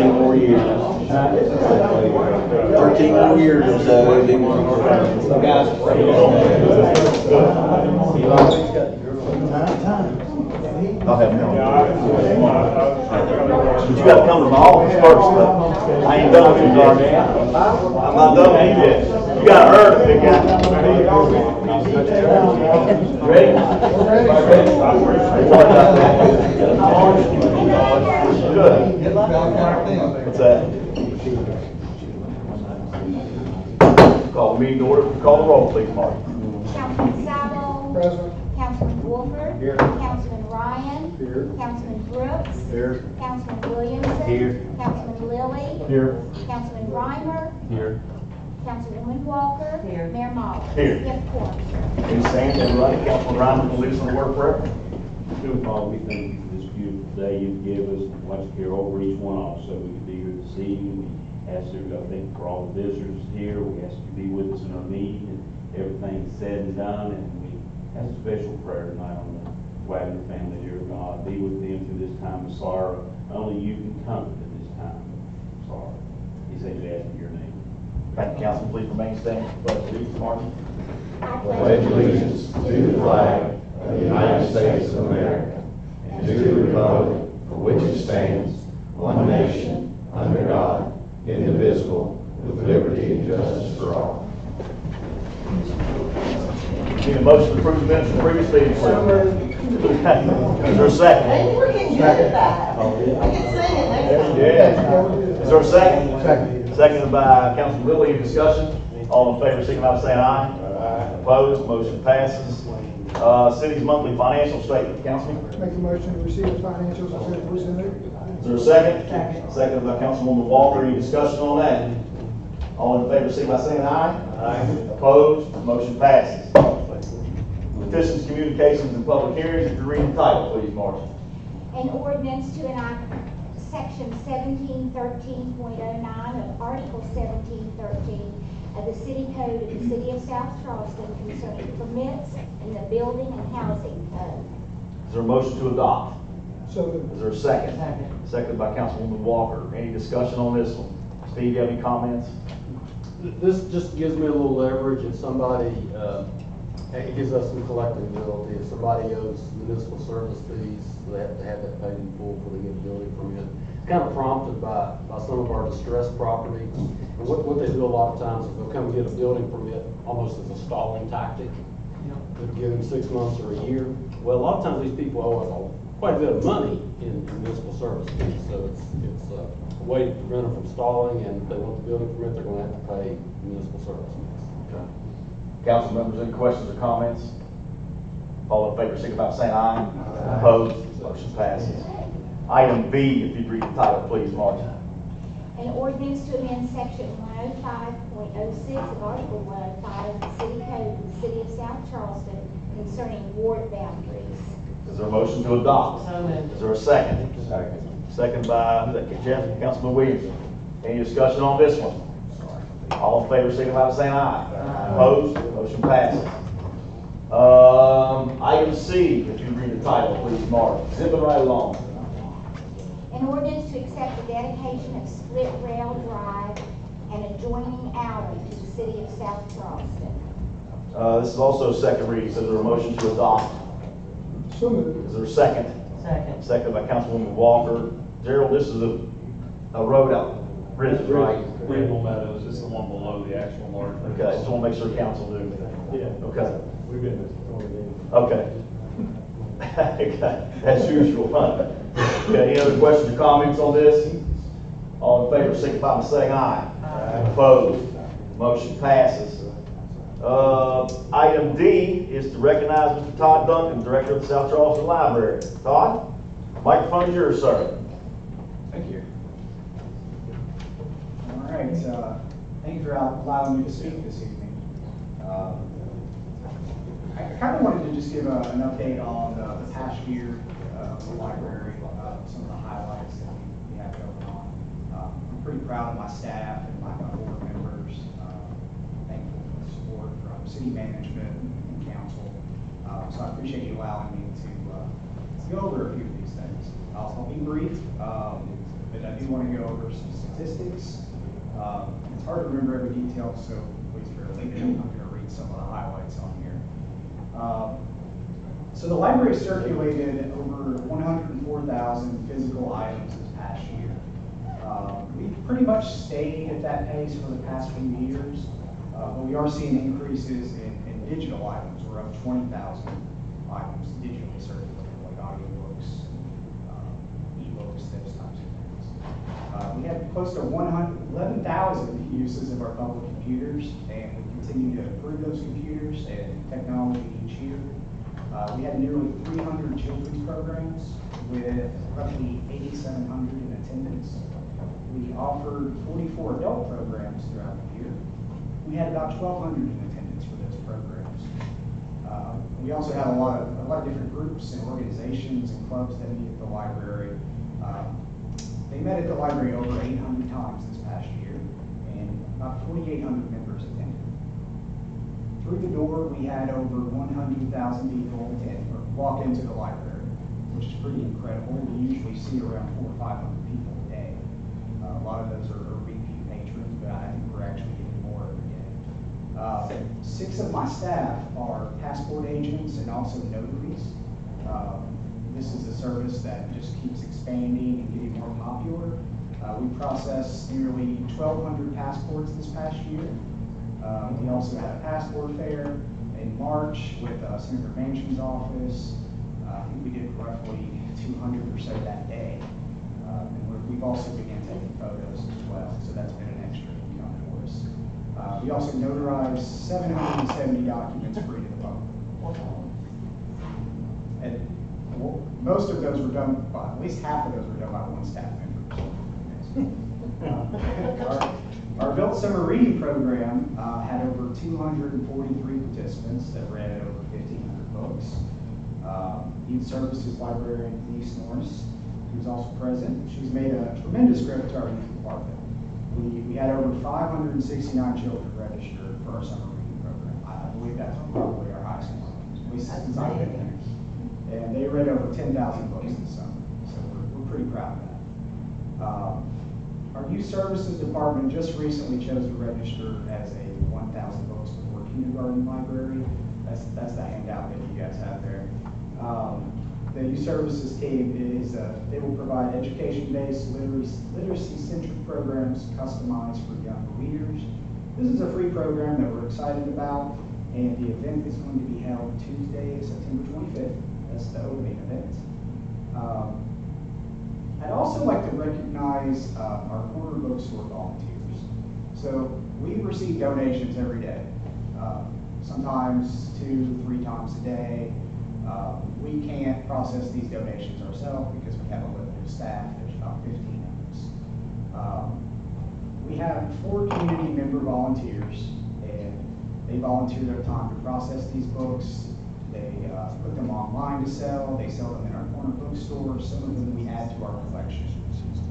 More years. 13 more years or so, it'll be one of our guys. I'll have him come. But you got to come to my office first, though. I ain't done with you, Darby. I'm not done with you yet. You got to earn it, big guy. Ready? Good. What's that? Call the meeting to order. Call the roll, please, Mark. Councilman Sabo. Present. Councilman Wolford. Here. Councilman Ryan. Here. Councilman Brooks. Here. Councilman Williamson. Here. Councilman Lilly. Here. Councilman Reimer. Here. Councilwoman Walker. Here. Mayor Moller. Here. Yes, quorum. Please stand, everybody. Councilman Reimer will lead us in the word prayer. Dear Father, we thank you for this beautiful day you've given us, and watch care over each one of us so we can be here this evening. We ask you, I think, for all the visitors here. We ask you to be with us in our meeting and everything is said and done. And we have a special prayer tonight on the Wagner family, dear God. Be with them through this time of sorrow. Only you can comfort in this time of sorrow. These things we ask in your name. Thank you, Council. Please remain standing. Pledge allegiance, Martin. I Pledge allegiance to the flag of the United States of America and to the republic for which it stands, one nation, under God, indivisible, with liberty and justice for all. Need a motion to approve the minutes of the previous meeting, please. Is there a second? Maybe we're getting good at that. We can sing it next time. Yeah. Is there a second? Second. Seconded by Councilman Lilly. Any discussion? All in favor, signify by saying aye. Aye. Opposed? Motion passes. City's monthly financial statement. Councilman? Make a motion to receive the financials as presented. Is there a second? Seconded by Councilwoman Walker. Any discussion on that? All in favor, signify by saying aye. Aye. Opposed? Motion passes. Petitions, communications, and public hearings. If you read the title, please, Marcia. An ordinance to enact section 1713.09 of Article 1713 of the City Code of the City of South Charleston concerning permits in the building and housing code. Is there a motion to adopt? So moved. Is there a second? Seconded by Councilwoman Walker. Any discussion on this one? Steve, you have any comments? This just gives me a little leverage if somebody, it gives us some collecting ability. If somebody owes municipal service fees, they have to have that paid in full before they get a building permit. It's kind of prompted by some of our distressed property. And what they do a lot of times is they'll come and get a building permit almost as a stalling tactic. They'll give them 6 months or a year. Well, a lot of times these people owe us quite a bit of money in municipal service fees. So it's a way to prevent them from stalling, and if they want the building permit, they're going to have to pay municipal service fees. Okay. Council members, any questions or comments? All in favor, signify by saying aye. Aye. Opposed? Motion passes. Item B, if you'd read the title, please, Marcia. An ordinance to amend section 105.06 of Article 105 of the City Code of the City of South Charleston concerning ward boundaries. Is there a motion to adopt? So moved. Is there a second? Second by, who's that, Jeff? Councilman Williams. Any discussion on this one? All in favor, signify by saying aye. Opposed? Motion passes. Item C, if you read the title, please, Mark. Zip it right along. An ordinance to accept the dedication of Split Rail Drive and adjoining alley to the City of South Charleston. This is also a second reading, so is there a motion to adopt? So moved. Is there a second? Second. Second by Councilwoman Walker. Gerald, this is A road out, Bridges, right? Greenville Meadows, it's the one below the actual large. Okay, just want to make sure council knew. Yeah. Okay. We've been there. Okay. Okay, as usual, huh? Okay, any other questions or comments on this? All in favor, signify by saying aye. Aye. Opposed? Motion passes. Item D is to recognize Mr. Todd Duncan, Director of the South Charleston Library. Todd, microphone is yours, sir. Thank you. All right, thank you for allowing me to speak this evening. I kind of wanted to just give an update on the past year of the library, some of the highlights that we have going on. I'm pretty proud of my staff and my board members. Thankful for the support from city management and council. So I appreciate you allowing me to go over a few of these things. I'll be brief, but I do want to go over some statistics. It's hard to remember every detail, so please bear with me. I'm going to read some of the highlights on here. So the library circulated over 104,000 physical items this past year. We've pretty much stayed at that pace for the past few years, but we are seeing increases in digital items. We're up 20,000 items digitally circulated, like audiobooks, e-books, those types of things. We had close to 11,000 uses of our public computers, and we continue to improve those computers and technology each year. We had nearly 300 children's programs with roughly 8,700 in attendance. We offered 44 adult programs throughout the year. We had about 1,200 in attendance for those programs. We also had a lot of different groups and organizations and clubs that meet at the library. They met at the library over 800 times this past year, and about 4,800 members attended. Through the door, we had over 100,000 people walk into the library, which is pretty incredible. We usually see around 400 or 500 people a day. A lot of those are repeat patrons, but I think we're actually getting more every day. 6 of my staff are passport agents and also notaries. This is a service that just keeps expanding and getting more popular. We processed nearly 1,200 passports this past year. We also had a passport fair in March with Senator Manchin's office. I think we did roughly 200 or so that day. And we've also began taking photos as well, so that's been an extra income for us. We also notarized 770 documents free to the public. And most of those were done by, at least half of those were done by one staff member. Our Built Summer Reading Program had over 243 participants that read over 1,500 books. Youth Services Librarian Denise Norris, who's also present, she's made a tremendous growth to our youth department. We had over 569 children registered for our summer reading program. I believe that's probably our highest one, at least since I've been there. And they read over 10,000 books this summer, so we're pretty proud of that. Our Youth Services Department just recently chose to register as a 1,000 books before kindergarten library. That's the handout that you guys have there. The Youth Services team is, they will provide education-based, literacy-centric programs customized for young readers. This is a free program that we're excited about, and the event is going to be held Tuesday, September 25th. That's the opening event. I'd also like to recognize our corner bookstore volunteers. So we receive donations every day, sometimes 2-3 times a day. We can't process these donations ourselves because we have a limited staff. There's about 15 of us. We have 4 community member volunteers, and they volunteer their time to process these books. They put them online to sell. They sell them in our corner bookstore. Some of them we add to our collection.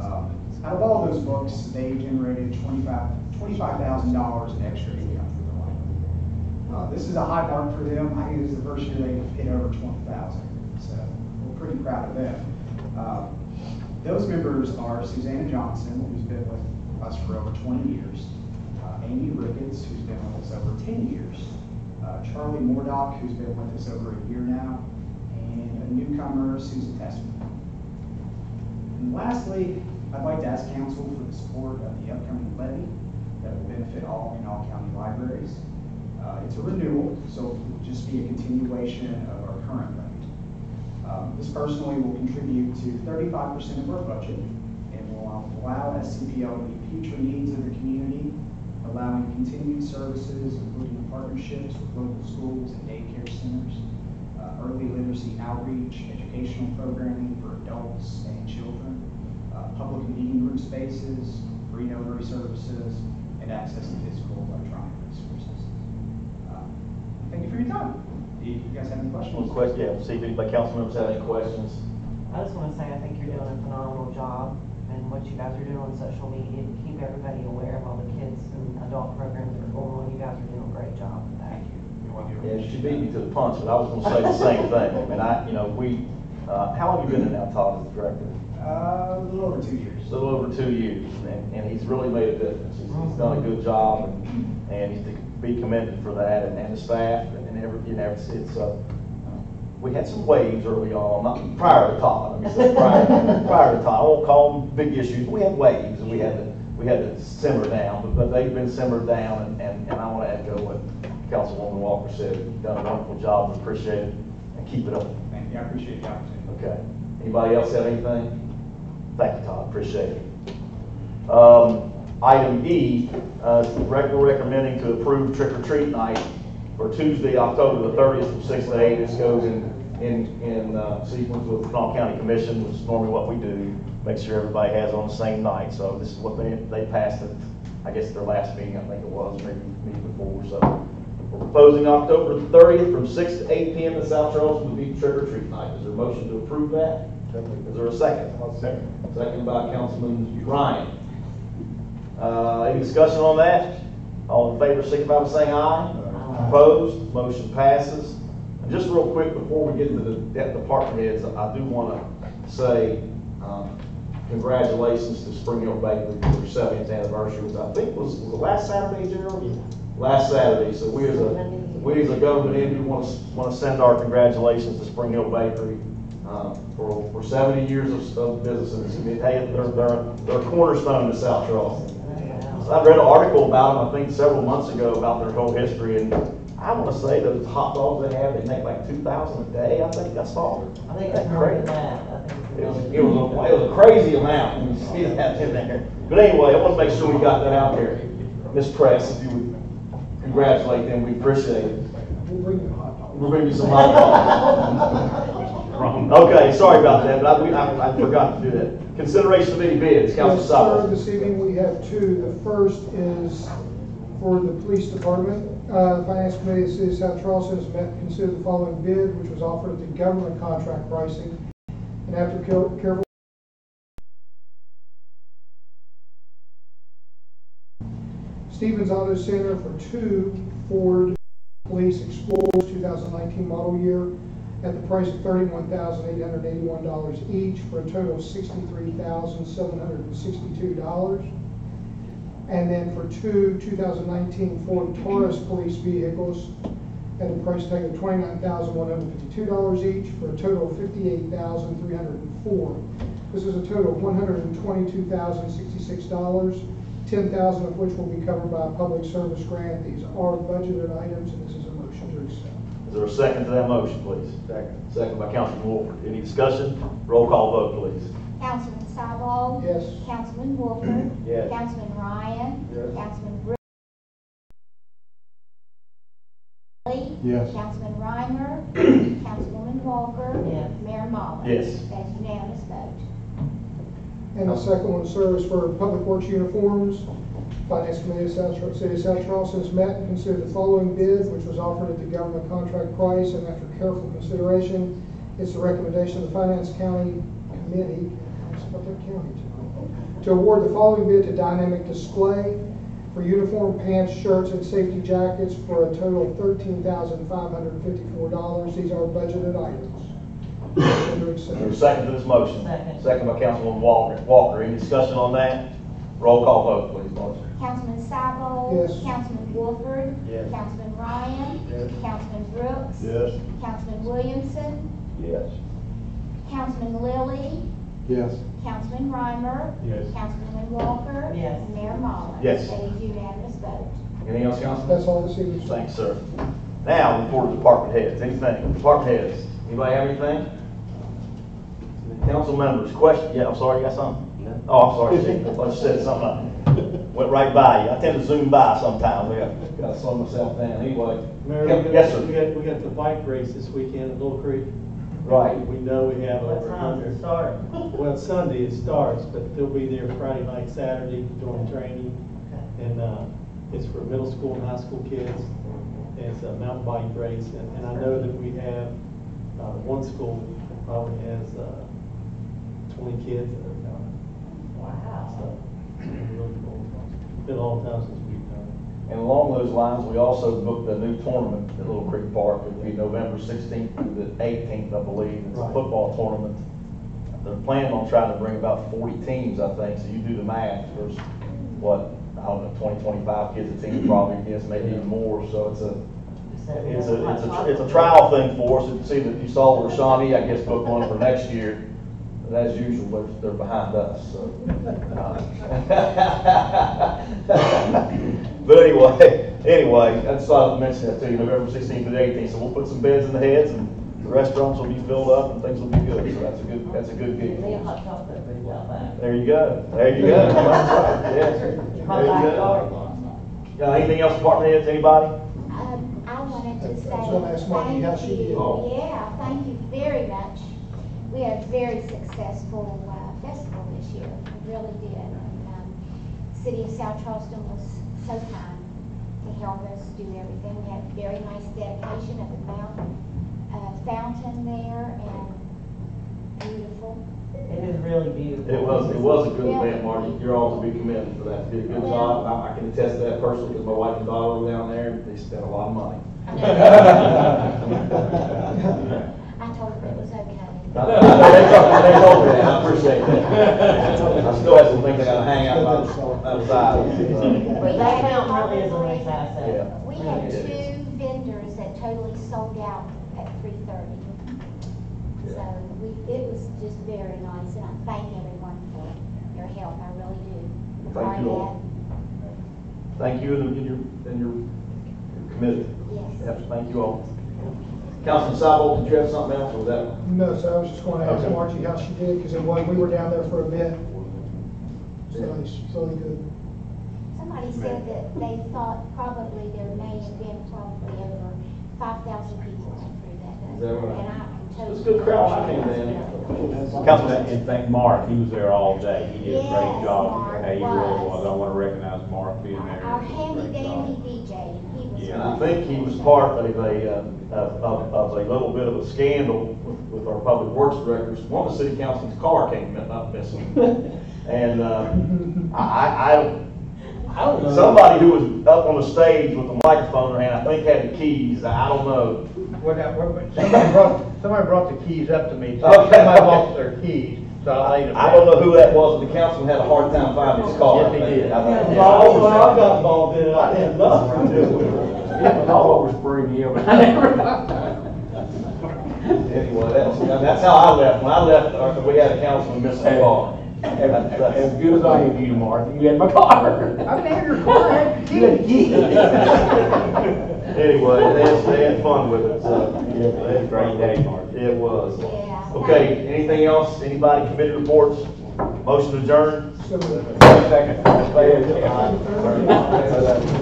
Out of all those books, they generated $25,000 in extra income for the library. This is a high mark for them. I think this is the first year they've hit over 20,000. So we're pretty proud of them. Those members are Susanna Johnson, who's been with us for over 20 years. Amy Ricketts, who's been with us over 10 years. Charlie Mordock, who's been with us over a year now, and a newcomer, Susan Tessman. And lastly, I'd like to ask council for the support of the upcoming levy that will benefit all in all county libraries. It's a renewal, so it will just be a continuation of our current levy. This personally will contribute to 35% of our budget and will allow SCPL to meet future needs of the community, allowing continued services, including partnerships with local schools and daycare centers, early literacy outreach, educational programming for adults and children, public meeting room spaces, free notary services, and access to physical electronic resources. Thank you for your time. Do you guys have any questions? Yeah, see if anybody, council members have any questions. I just want to say, I think you're doing a phenomenal job, and what you guys are doing on social media to keep everybody aware of all the kids and adult programs that are going on. You guys are doing a great job with that. Yeah, she beat me to the punch, but I was gonna say the same thing. I mean, how long have you been in now, Todd, as the director? A little over 2 years. A little over 2 years, and he's really made a difference. He's done a good job, and he's to be commended for that, and the staff, and we had some waves early on, not prior to Todd, let me say, prior to Todd. I won't call them big issues, but we had waves, and we had to simmer down, but they've been simmered down, and I want to echo what Councilwoman Walker said. You've done a wonderful job, we appreciate it, and keep it up. Thank you, I appreciate the opportunity. Okay. Anybody else have anything? Thank you, Todd, appreciate it. Item E, recommending to approve trick or treat night for Tuesday, October the 30th from 6 to 8. This goes in sequence with the Kanawha County Commission, which is normally what we do. Make sure everybody has it on the same night. So this is what they passed it, I guess their last meeting, I think it was, maybe meeting before. So we're proposing October the 30th from 6 to 8 p.m. in South Charleston to be trick or treat night. Is there a motion to approve that? Is there a second? Second by Councilman Ryan. Any discussion on that? All in favor, signify by saying aye. Opposed? Motion passes. And just real quick, before we get to the department heads, I do want to say congratulations to Spring Hill Bakery for their 70th anniversary, which I think was the last Saturday, Gerald? Last Saturday. So we as a government entity want to send our congratulations to Spring Hill Bakery for 70 years of business in this community. Hey, they're a cornerstone in South Charleston. So I read an article about them, I think several months ago, about their whole history, and I want to say those hot dogs they have, they make like 2,000 a day. I think I saw. I think it's more than that. I think it's It was a crazy amount when you see that in there. But anyway, I want to make sure we got that out there. Miss Press, if you would congratulate them, we appreciate it. We'll bring you hot dogs. We'll bring you some hot dogs. Okay, sorry about that, but I forgot to do that. Consideration of any bids, Council Yes, sir, Sabo. this evening we have two. The first is for the police department. The Finance Committee of the City of South Charleston has met and considered the following bid, which was offered at the government contract pricing. And after careful Stevens Auto Center for two Ford Police Explorers 2019 model year at the price of $31,881 each for a total of $63,762. And then for two 2019 Ford Taurus police vehicles at a price tag of $29,152 each for a total of $58,304. This is a total of $122,066, $10,000 of which will be covered by a public service grant. These are budgeted items, and this is a motion to accept. Is there a second to that motion, please? Second. Second by Councilman Wolford. Any discussion? Roll call vote, please. Councilman Sabo. Yes. Councilman Wolford. Yes. Councilman Ryan. Yes. Councilman Brooks. Yes. Councilman Reimer. Councilwoman Walker. Yes. Mayor Mullins. Yes. That's unanimous vote. And the second one, sir, is for Public Works uniforms. Finance Committee of City of South Charleston has met and considered the following bid, which was offered at the government contract price, and after careful consideration, it's the recommendation of the Finance County Committee, to award the following bid to Dynamic Display for uniform pants, shirts, and safety jackets for a total of $13,554. These are budgeted items. Is there a second to this motion? Second. Second by Councilwoman Walker. Any discussion on that? Roll call vote, please, Marcia. Councilman Sabo. Yes. Councilman Wolford. Yes. Councilman Ryan. Yes. Councilman Brooks. Yes. Councilman Williamson. Yes. Councilman Lilly. Yes. Councilman Reimer. Yes. Councilwoman Walker. Yes. And Mayor Mullins. Yes. It is unanimous vote. Anything else, Councilman? That's all this evening, sir. Thanks, sir. Now, report to department heads. Anything? Department heads. Anybody have anything? Council members, question? Yeah, I'm sorry, you got something? No. Oh, I'm sorry, Chief. I thought you said something. Went right by you. I tend to zoom by sometimes. I gotta slow myself down. Anyway. Yes, sir. We got the bike race this weekend at Little Creek. Right. We know we have What over time does it 100. start? Well, Sunday it starts, but they'll be there Friday night, Saturday during training. And, it's for middle school and high school kids. And it's a mountain bike race. And I know that we have, one school probably has, 20 kids that are coming. Wow. So, really cool. It's been a long time since we've done it. And along those lines, we also booked a new tournament at Little Creek Park. It'll be November 16th through the 18th, I believe. It's a Right. football tournament. They're planning on trying to bring about 40 teams, I think. So you do the math. There's, what, I don't know, 20, 25 kids a team probably, yes, maybe even more. So it's a trial thing for us. You see that you saw Rashani, I guess, book one for next year. And as usual, they're behind us, so. But anyway, I just thought I'd mention that to you, November 16th to the 18th. So we'll put some beds in the heads and the restaurants will be filled up and things will be good. So that's a good gig. Give me a hot chocolate for you out back. There you go. There you go. That's right. Yes. There you My backyard. go. Anything else, department heads, anybody? I wanted to say. I was gonna ask Margie how she thank did. you. Oh. Yeah, thank you very much. We had a very successful festival this year. We really did. And City of South Charleston was so kind to help us do everything. We had a very nice dedication of the fountain there, and beautiful. It is really beautiful. It was a good event, Marty. You're all to be commended for that. You did a good job. I can attest to that personally because my wife and daughter were down there and they spent a lot of money. I told them it was okay. They told me that. I appreciate that. I still have some things I gotta hang out outside. But that fountain really is a nice asset. Yeah. We had two vendors that totally sold out at 3:30. So it was just very nice, and I thank everyone for their help, I really do. Thank you all. Thank you, and you're committed. Yes. Yep, thank you all. Councilman Sabo, did you have something else, or was that? No, so I was just going to ask Okay. Margie how she did, because we were down there for a bit. So it's really good. Somebody said that they thought probably there may have been probably over 5,000 people went through that day. Is that right? And I can totally. It's a good crowd, I think, man. Councilman, in fact, Mark, he was there all day. He did a great Yes, job. Mark He really was. was. I want to recognize Mark being there. Our He did a handy great job. dandy DJ, he was. Yeah. And I think he was part of a little bit of a scandal with our public works directors. One of the city council's car came up missing. And, I don't know. Somebody who was up on the stage with the microphone in their hand, I think had the keys. I don't know. Somebody brought the keys up to me, so Okay. somebody lost their keys, so I laid them I don't know who that was, but the councilman had a hard time finding his car. Yes, he did. I think. When I got involved in it, I didn't know. All over spring hill. Anyway, that's how I left. When I left, we had a councilman missing a car. As good as I am to you, Mark, you had my car. I didn't have your car, I had the keys. Anyway, they had fun with it, so. It was a great day, Mark. It was. Yeah. Okay, anything else? Anybody, committee reports? Motion adjourned? So Second.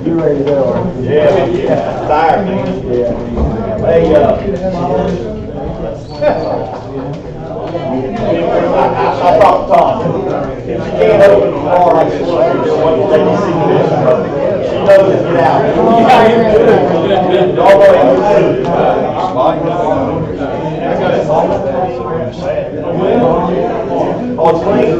You ready to go, aren't you? Yeah, tired, man. Hey, I talked to Tom. If you can't open the car like this, what you take to see this, she knows to get out. Y'all go ahead and do it. Oh, it's late?